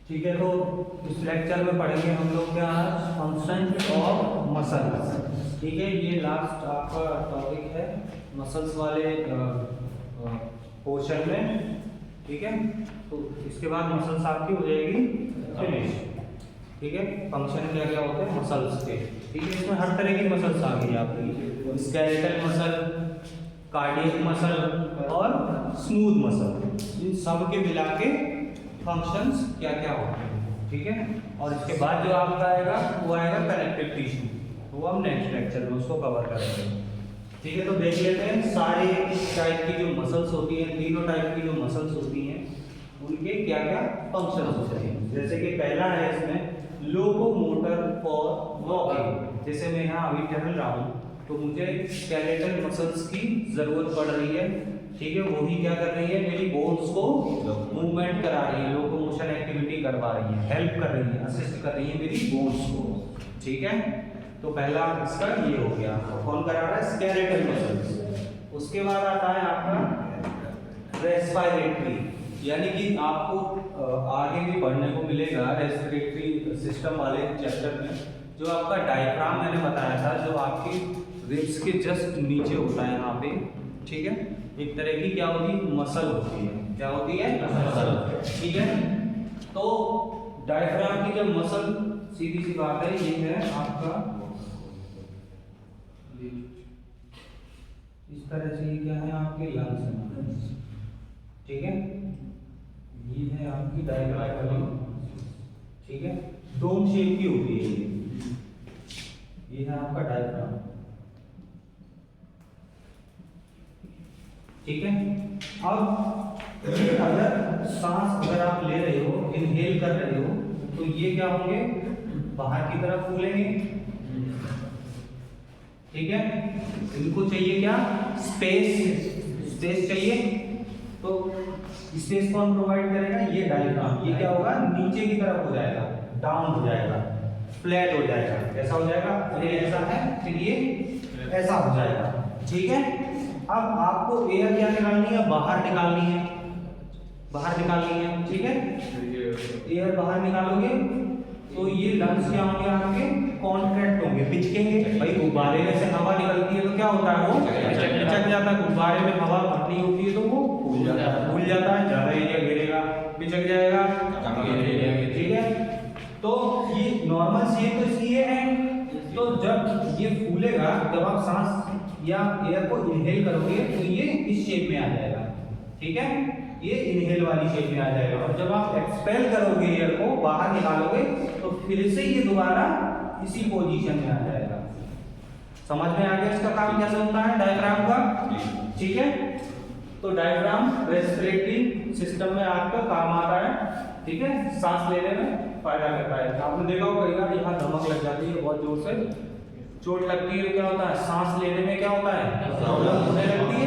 ठीक है, तो इस लेक्चर में पढ़ेंगे हम लोग क्या, फंक्शन ऑफ मसल्स। ठीक है, ये लास्ट आपका टॉपिक है मसल्स वाले पोर्शन में। ठीक है, तो इसके बाद मसल्स आपकी हो जाएगी फिनिश। ठीक है, फंक्शन क्या क्या होते हैं मसल्स के। ठीक है, इसमें हर तरह की मसल्स आ गई आपकी, स्केलेटल मसल, कार्डियक मसल और स्मूथ मसल। इन सब के मिला के फंक्शंस क्या क्या होते हैं। ठीक है, और इसके बाद जो आपका आएगा वो आएगा कनेक्टिव टिश्यू, वो हम नेक्स्ट लेक्चर में उसको कवर करेंगे। ठीक है, तो देख लेते हैं सारे टाइप की जो मसल्स होती हैं, तीनों टाइप की जो मसल्स होती हैं उनके क्या क्या फंक्शंस होते हैं। जैसे कि पहला है इसमें लोकोमोटर फॉर वॉकिंग। जैसे मैं यहाँ अभी टहल रहा हूँ तो मुझे स्केलेटल मसल्स की जरूरत पड़ रही है। ठीक है, वही क्या कर रही है, मेरी बोन्स को मूवमेंट करा रही है, लोकोमोशन एक्टिविटी करवा रही है, हेल्प कर रही है, असिस्ट कर रही है मेरी बोन्स को। ठीक है, तो पहला इसका ये हो गया, कौन करा रहा है, स्केलेटल मसल्स। उसके बाद आता है आपका रेस्पिरेटरी, यानी कि आपको आगे भी पढ़ने को मिलेगा रेस्पिरेटरी सिस्टम वाले चैप्टर में। जो आपका डायफ्राम मैंने बताया था, जो आपकी रिब्स के जस्ट नीचे होता है यहाँ पे। ठीक है, एक तरह की क्या होती है, मसल होती है। क्या होती है, मसल। ठीक है, तो डायफ्राम की जब मसल, सीधी सी बात है, ये है आपका इस तरह से, ये क्या है आपके लंग्स। ठीक है, ये है आपकी डायफ्राम। ठीक है, डोम शेप की होती है ये है आपका डायफ्राम। ठीक है, अब अगर सांस अगर आप ले रहे हो, इनहेल कर रहे हो, तो ये क्या होंगे, बाहर की तरफ फूलेंगे। ठीक है, इनको चाहिए क्या, स्पेस चाहिए। तो स्पेस कौन प्रोवाइड करेगा, ये डायफ्राम। ये क्या होगा, नीचे की तरफ हो जाएगा, डाउन हो जाएगा, फ्लैट हो जाएगा। ऐसा हो जाएगा, ये ऐसा है, फिर ये ऐसा हो जाएगा। ठीक है, अब आपको एयर क्या निकालनी है, बाहर निकालनी है, बाहर निकालनी है। ठीक है, एयर बाहर निकालोगे तो ये लंग्स क्या होंगे आपके, कॉन्ट्रैक्ट होंगे, पिचकेंगे। भाई गुब्बारे में से हवा निकलती है तो क्या होता है, वो पिचक जाता है। गुब्बारे में हवा भरनी होती है तो वो फूल जाता है, ज्यादा एरिया घेरेगा, पिचक जाएगा। ठीक है, तो ये नॉर्मल शेप तो इसकी है। तो जब ये फूलेगा, जब आप सांस या एयर को इनहेल करोगे तो ये इस शेप में आ जाएगा। ठीक है, ये इनहेल वाली शेप में आ जाएगा। और जब आप एक्सपेल करोगे, एयर को बाहर निकालोगे, तो फिर से ये दोबारा इसी पोजीशन में आ जाएगा। समझ में आ गया इसका काम कैसे होता है डायफ्राम का। ठीक है, तो डायफ्राम रेस्पिरेटरी सिस्टम में आपका काम आता है। ठीक है, सांस लेने में फायदा करता है। आपने देखा होगा कई बार यहाँ धमक लग जाती है, बहुत जोर से चोट लगती है, तो क्या होता है, सांस लेने में क्या होता है, प्रॉब्लम होने लगती है।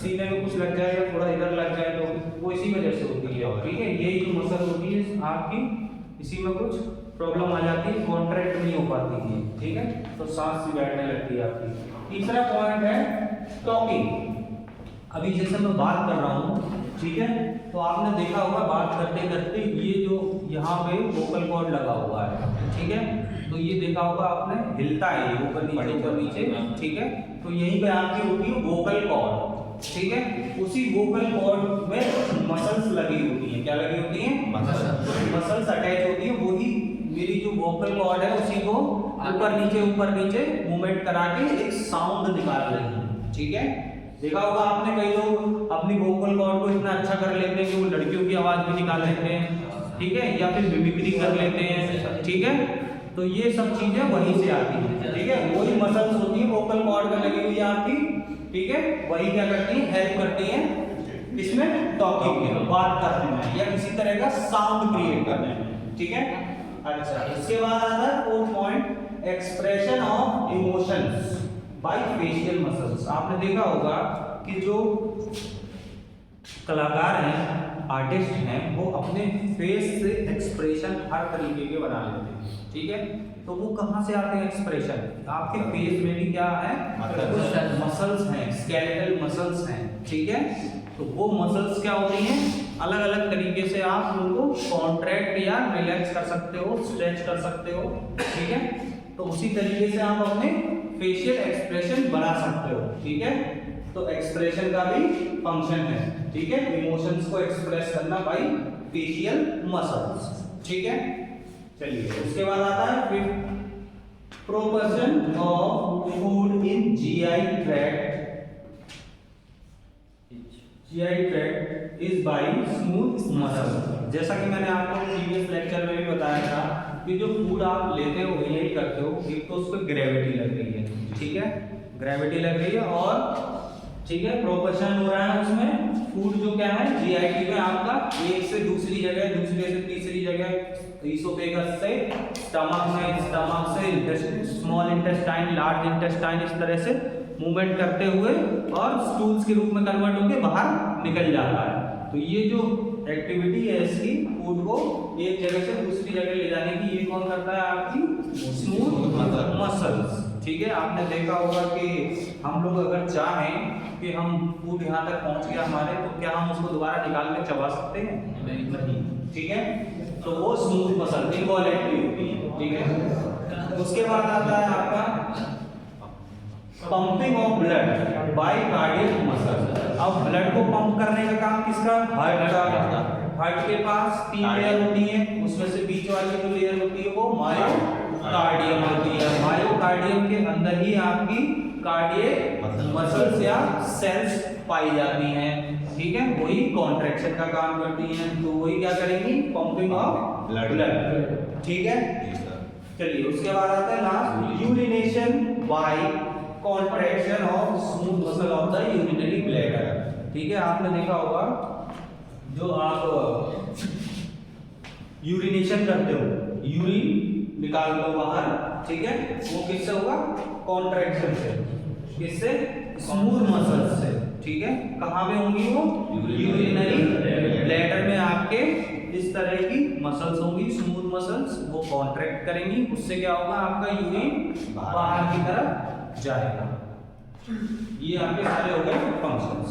सीने में कुछ लग जाए या थोड़ा इधर लग जाए तो वो इसी वजह से होती है। ठीक है, यही जो मसल होती है आपकी, इसी में कुछ प्रॉब्लम आ जाती है, कॉन्ट्रैक्ट नहीं हो पाती है। ठीक है, तो सांस भी बैठने लगती है आपकी। तीसरा पॉइंट है टॉकिंग। अभी जैसे मैं बात कर रहा हूँ, ठीक है, तो आपने देखा होगा बात करते करते ये जो यहाँ पे वोकल कॉर्ड लगा हुआ है। ठीक है, तो ये देखा होगा आपने, हिलता है ये ऊपर नीचे। ठीक है, तो यहीं पे आपकी होती है वोकल कॉर्ड। ठीक है, उसी वोकल कॉर्ड में मसल्स लगी होती हैं। क्या लगी होती हैं, मसल्स अटैच होती है। वही मेरी जो वोकल कॉर्ड है उसी को ऊपर नीचे मूवमेंट करा के एक साउंड निकाल रही है। ठीक है, देखा होगा आपने, कई लोग अपनी वोकल कॉर्ड को इतना अच्छा कर लेते हैं कि वो लड़कियों की आवाज भी निकाल लेते हैं। ठीक है, या फिर मिमिक्री कर लेते हैं। ठीक है, तो ये सब चीजें वहीं से आती हैं। ठीक है, वही मसल्स होती है वोकल कॉर्ड में लगी हुई है आपकी। ठीक है, वही क्या करती है, हेल्प करती है इसमें, टॉकिंग में, बात करने में, या किसी तरह का साउंड क्रिएट करने में। ठीक है, अच्छा, इसके बाद आता है fourth point, expression of emotions by facial muscles. आपने देखा होगा कि जो कलाकार हैं, आर्टिस्ट हैं, वो अपने फेस से एक्सप्रेशन हर तरीके के बना लेते हैं। ठीक है, तो वो कहाँ से आते हैं एक्सप्रेशन, आपके फेस में भी क्या है, मसल्स हैं, स्केलेटल मसल्स हैं। ठीक है, तो वो मसल्स क्या होती हैं, अलग अलग तरीके से आप उनको कॉन्ट्रैक्ट या रिलैक्स कर सकते हो, स्ट्रेच कर सकते हो, ठीक है। तो उसी तरीके से आप अपने फेशियल एक्सप्रेशन बना सकते हो, ठीक है। तो एक्सप्रेशन का भी फंक्शन है, ठीक है, इमोशंस को एक्सप्रेस करना बाय फेशियल मसल्स, ठीक है। चलिए उसके बाद आता है फिर proportion of food in GI tract is by smooth muscle. जैसा कि मैंने आपको प्रीवियस लेक्चर में भी बताया था कि जो फूड आप लेते हो यही करते हो, एक तो उस पर ग्रेविटी लग रही है, ठीक है, ग्रेविटी लग रही है, और ठीक है प्रोपर्शन हो रहा है उसमें। फूड जो क्या है जीआईटी में आपका एक से दूसरी जगह, दूसरे से तीसरी जगह, ईसोफेगस से स्टमक में, स्टमक से स्मॉल इंटेस्टाइन, लार्ज इंटेस्टाइन, इस तरह से मूवमेंट करते हुए और स्टूल्स के रूप में कन्वर्ट होकर बाहर निकल जाता है। तो ये जो एक्टिविटी है इसकी फूड को एक जगह से दूसरी जगह ले जाने की, ये कौन करता है? आपकी स्मूथ मसल्स, ठीक है। आपने देखा होगा कि हम लोग अगर चाहें कि हम फूड यहाँ तक पहुँच गया हमारे, तो क्या हम उसको दोबारा निकाल के चबा सकते हैं? नहीं, ठीक है। तो वो स्मूथ मसल इनवॉलेंटरी होती है, ठीक है। उसके बाद आता है आपका pumping of blood bye cardiac muscle. अब ब्लड को पंप करने का काम किसका? हार्ट का। हार्ट के पास 3 लेयर होती है, उसमें से बीच वाली जो लेयर होती है वो मायोकार्डियम होती है। मायोकार्डियम के अंदर ही आपकी कार्डियक मसल्स या सेल्स पाई जाती हैं, ठीक है। वही कॉन्ट्रैक्शन का काम करती हैं, तो वही क्या करेंगी? पंपिंग ऑफ ब्लड, ठीक है। चलिए उसके बाद आता है last urination by contraction of smooth muscle of the urinary bladder, ठीक है। आपने देखा होगा जो आप यूरिनेशन करते हो, यूरिन निकालते हो बाहर, ठीक है, वो किससे होगा? कॉन्ट्रैक्शन से। किससे? स्मूथ मसल से, ठीक है। कहाँ पे होंगी वो? यूरिनरी ब्लैडर में आपके इस तरह की मसल्स होंगी, स्मूथ मसल्स, वो कॉन्ट्रैक्ट करेंगी, उससे क्या होगा? आपका यूरिन बाहर की तरफ जाएगा। ये आपके सारे हो गए फंक्शंस।